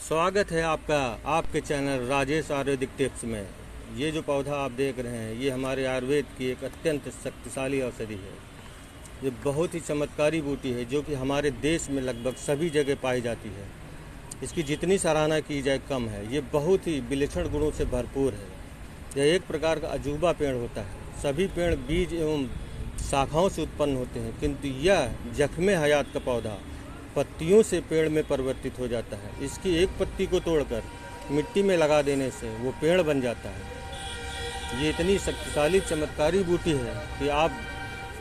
स्वागत है आपका आपके चैनल राजेश आयुर्वेदिक टिप्स में। ये जो पौधा आप देख रहे हैं ये हमारे आयुर्वेद की एक अत्यंत शक्तिशाली औषधि है। ये बहुत ही चमत्कारी बूटी है जो कि हमारे देश में लगभग सभी जगह पाई जाती है। इसकी जितनी सराहना की जाए कम है। ये बहुत ही विलक्षण गुणों से भरपूर है। यह एक प्रकार का अजूबा पेड़ होता है। सभी पेड़ बीज एवं शाखाओं से उत्पन्न होते हैं, किंतु यह जख्मे हयात का पौधा पत्तियों से पेड़ में परिवर्तित हो जाता है। इसकी एक पत्ती को तोड़कर मिट्टी में लगा देने से वो पेड़ बन जाता है। ये इतनी शक्तिशाली चमत्कारी बूटी है कि आप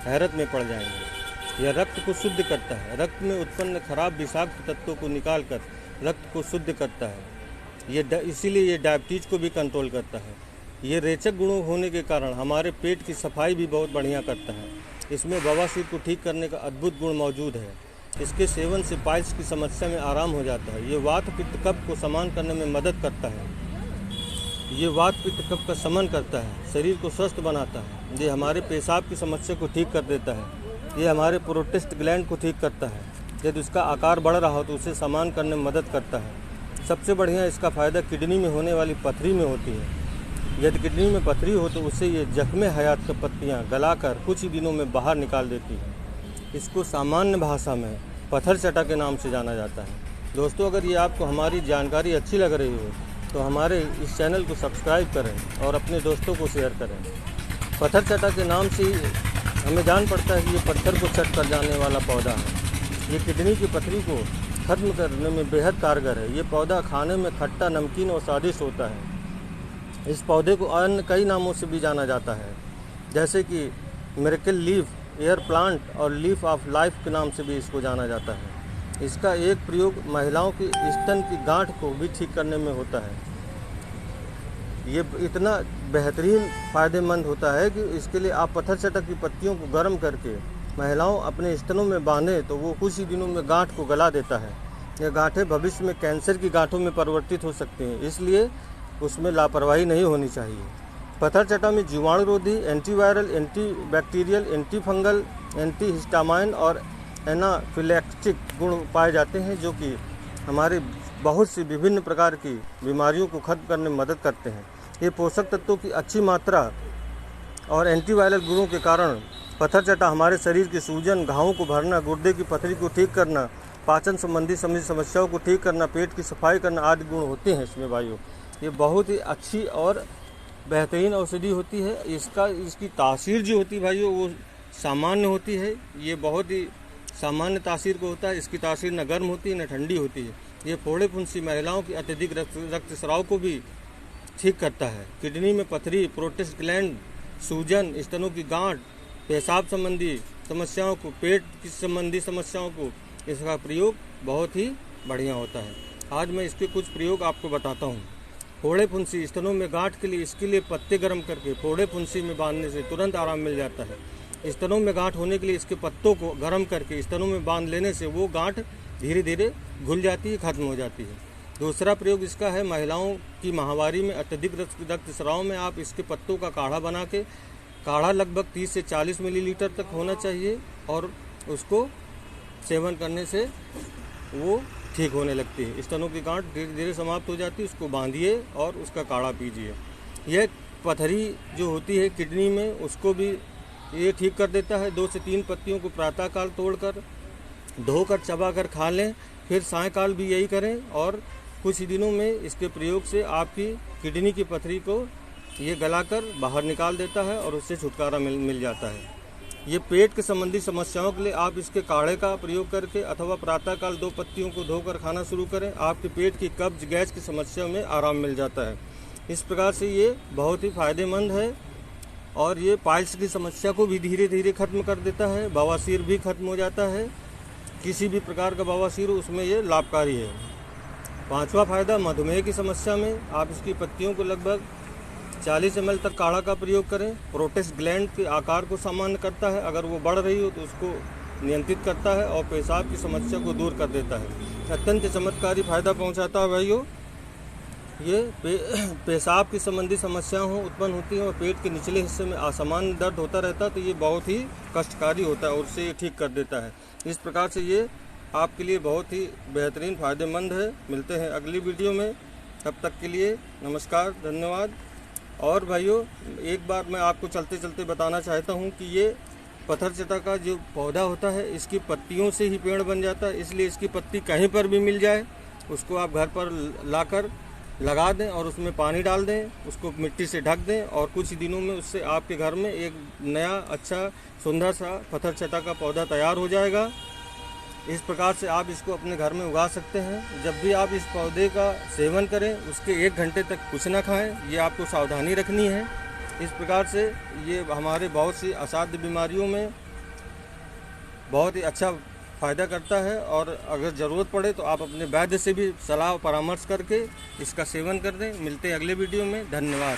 हैरत में पड़ जाएंगे। यह रक्त को शुद्ध करता है। रक्त में उत्पन्न खराब विषाक्त तत्वों को निकालकर रक्त को शुद्ध करता है। इसीलिए ये डायबिटीज को भी कंट्रोल करता है। ये रेचक गुणों होने के कारण हमारे पेट की सफाई भी बहुत बढ़िया करता है। इसमें बवासीर को ठीक करने का अद्भुत गुण मौजूद है। इसके सेवन से पाइल्स की समस्या में आराम हो जाता है। ये वात पित्त कफ को शमन करने में मदद करता है। ये वात पित्त कफ का शमन करता है, शरीर को स्वस्थ बनाता है। ये हमारे पेशाब की समस्या को ठीक कर देता है। ये हमारे प्रोस्टेट ग्लैंड को ठीक करता है। यदि उसका आकार बढ़ रहा हो तो उसे शमन करने में मदद करता है। सबसे बढ़िया इसका फ़ायदा किडनी में होने वाली पथरी में होती है। यदि किडनी में पथरी हो तो उससे ये जख्मे हयात की पत्तियाँ गलाकर कुछ ही दिनों में बाहर निकाल देती है। इसको सामान्य भाषा में पत्थर चटा के नाम से जाना जाता है। दोस्तों, अगर ये आपको हमारी जानकारी अच्छी लग रही हो तो हमारे इस चैनल को सब्सक्राइब करें और अपने दोस्तों को शेयर करें। पत्थर चटा के नाम से हमें जान पड़ता है कि ये पत्थर को चट कर जाने वाला पौधा है। ये किडनी की पथरी को खत्म करने में बेहद कारगर है। ये पौधा खाने में खट्टा, नमकीन और स्वादिष्ट होता है। इस पौधे को अन्य कई नामों से भी जाना जाता है, जैसे कि मिरेकल लीफ, एयर प्लांट और लीफ ऑफ लाइफ के नाम से भी इसको जाना जाता है। इसका एक प्रयोग महिलाओं की स्तन की गांठ को भी ठीक करने में होता है। ये इतना बेहतरीन फ़ायदेमंद होता है कि इसके लिए आप पत्थर चटक की पत्तियों को गर्म करके महिलाओं अपने स्तनों में बांधें तो वो कुछ ही दिनों में गांठ को गला देता है। ये गांठें भविष्य में कैंसर की गांठों में परिवर्तित हो सकती हैं, इसलिए उसमें लापरवाही नहीं होनी चाहिए। पत्थर चटा में जीवाणुरोधी, एंटीवायरल, एंटीबैक्टीरियल, एंटीफंगल, एंटीहिस्टामाइन और एनाफिलैक्टिक गुण पाए जाते हैं, जो कि हमारे बहुत सी विभिन्न प्रकार की बीमारियों को खत्म करने में मदद करते हैं। ये पोषक तत्वों की अच्छी मात्रा और एंटीवायरल गुणों के कारण पत्थर चटा हमारे शरीर की सूजन, घावों को भरना, गुर्दे की पथरी को ठीक करना, पाचन संबंधी समस्याओं को ठीक करना, पेट की सफाई करना आदि गुण होते हैं इसमें भाइयों। ये बहुत ही अच्छी और बेहतरीन औषधि होती है। इसकी तासीर जो होती है भाइयों वो सामान्य होती है। ये बहुत ही सामान्य तासीर को होता है। इसकी तासीर न गर्म होती है न ठंडी होती है। ये फोड़े फुंसी, महिलाओं की अत्यधिक रक्तस्राव को भी ठीक करता है। किडनी में पथरी, प्रोस्टेट ग्लैंड, सूजन, स्तनों की गांठ, पेशाब संबंधी समस्याओं को, पेट की संबंधी समस्याओं को इसका प्रयोग बहुत ही बढ़िया होता है। आज मैं इसके कुछ प्रयोग आपको बताता हूँ। फोड़े फुंसी, स्तनों में गांठ के लिए इसके लिए पत्ते गर्म करके फोड़े फुंसी में बांधने से तुरंत आराम मिल जाता है। स्तनों में गांठ होने के लिए इसके पत्तों को गर्म करके स्तनों में बांध लेने से वो गांठ धीरे धीरे घुल जाती है, खत्म हो जाती है। दूसरा प्रयोग इसका है महिलाओं की माहवारी में अत्यधिक रक्तस्राव में आप इसके पत्तों का काढ़ा बना के, काढ़ा लगभग 30 से 40 मिलीलीटर तक होना चाहिए और उसको सेवन करने से वो ठीक होने लगती है। स्तनों की गांठ धीरे धीरे समाप्त हो जाती है। उसको बांधिए और उसका काढ़ा पीजिए। यह पथरी जो होती है किडनी में उसको भी ये ठीक कर देता है। 2 से 3 पत्तियों को प्रातःकाल तोड़कर धोकर चबाकर खा लें, फिर सायंकाल भी यही करें और कुछ ही दिनों में इसके प्रयोग से आपकी किडनी की पथरी को ये गलाकर बाहर निकाल देता है और उससे छुटकारा मिल जाता है। ये पेट के संबंधी समस्याओं के लिए आप इसके काढ़े का प्रयोग करके अथवा प्रातःकाल 2 पत्तियों को धोकर खाना शुरू करें। आपके पेट की कब्ज, गैस की समस्या में आराम मिल जाता है। इस प्रकार से ये बहुत ही फायदेमंद है और ये पाइल्स की समस्या को भी धीरे धीरे खत्म कर देता है। बवासीर भी खत्म हो जाता है। किसी भी प्रकार का बवासीर हो उसमें ये लाभकारी है। 5वां फायदा, मधुमेह की समस्या में आप इसकी पत्तियों को लगभग 40 ml तक काढ़ा का प्रयोग करें। प्रोस्टेट ग्लैंड के आकार को सामान्य करता है। अगर वो बढ़ रही हो तो उसको नियंत्रित करता है और पेशाब की समस्या को दूर कर देता है। अत्यंत चमत्कारी फायदा पहुंचाता है भाइयों। ये पेशाब की संबंधी समस्याएं उत्पन्न होती हैं और पेट के निचले हिस्से में असामान्य दर्द होता रहता है तो ये बहुत ही कष्टकारी होता है और उससे ये ठीक कर देता है। इस प्रकार से ये आपके लिए बहुत ही बेहतरीन फ़ायदेमंद है। मिलते हैं अगली वीडियो में, तब तक के लिए नमस्कार, धन्यवाद। और भाइयों, एक बात मैं आपको चलते चलते बताना चाहता हूँ कि ये पत्थरचटा का जो पौधा होता है, इसकी पत्तियों से ही पेड़ बन जाता है। इसलिए इसकी पत्ती कहीं पर भी मिल जाए, उसको आप घर पर लाकर लगा दें और उसमें पानी डाल दें, उसको मिट्टी से ढक दें और कुछ दिनों में उससे आपके घर में एक नया अच्छा सुंदर सा पत्थरचटा का पौधा तैयार हो जाएगा। इस प्रकार से आप इसको अपने घर में उगा सकते हैं। जब भी आप इस पौधे का सेवन करें, उसके 1 घंटे तक कुछ ना खाएं, ये आपको सावधानी रखनी है। इस प्रकार से ये हमारे बहुत सी असाध्य बीमारियों में बहुत ही अच्छा फ़ायदा करता है। और अगर ज़रूरत पड़े तो आप अपने वैद्य से भी सलाह परामर्श करके इसका सेवन कर दें। मिलते हैं अगले वीडियो में, धन्यवाद।